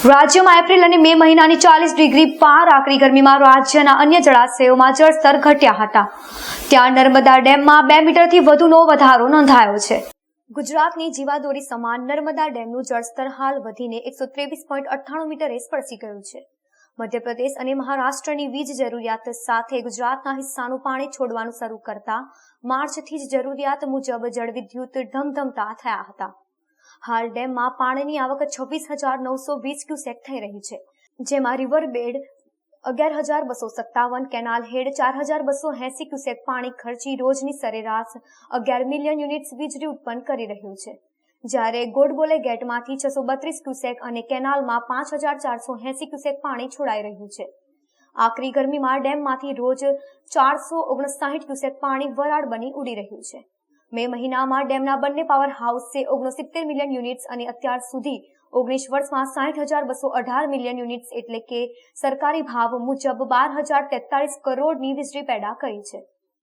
રાજ્યમાં એપ્રિલ અને મે મહિનાની 40 ડિગ્રી પાર આકરી ગરમીમાં રાજ્યના અન્ય જળાશયોમાં જળસ્તર ઘટ્યા હતા. ત્યાં નર્મદા ડેમમાં 2 મીટરથી વધુનો વધારો નોંધાયો છે. ગુજરાતની જીવાદોરી સમાન નર્મદા ડેમનું જળસ્તર હાલ વધીને 123.98 મીટરે સ્પર્શી ગયું છે. મધ્યપ્રદેશ અને મહારાષ્ટ્રની વીજ જરૂરિયાત સાથે ગુજરાતના હિસ્સાનું પાણી છોડવાનું શરૂ કરતા માર્ચથી જ જરૂરિયાત મુજબ જળવિદ્યુત ધમધમતા થયા હતા. હાલ ડેમમાં પાણીની આવક 26,920 ક્યુસેક થઈ રહી છે, જેમાં રિવરબેડ 11,257, કેનાલ હેડ 4,280 ક્યુસેક પાણી ખર્ચી રોજની સરેરાશ 11 મિલિયન યુનિટ્સ વીજળી ઉત્પન્ન કરી રહ્યું છે. જ્યારે ગોડબોલે ગેટમાંથી 632 ક્યુસેક અને કેનાલમાં 5,480 ક્યુસેક પાણી છોડાઈ રહ્યું છે. આકરી ગરમીમાં ડેમમાંથી રોજ 459 ક્યુસેક પાણી વરાળ બની ઉડી રહ્યું છે. મે મહિનામાં ડેમના બંને પાવર હાઉસે 69 મિલિયન યુનિટ્સ અને અત્યાર સુધી 19 વર્ષમાં 60,218 મિલિયન યુનિટ્સ એટલે કે સરકારી ભાવ મુજબ 12,043 કરોડની વીજળી પેદા કરી છે.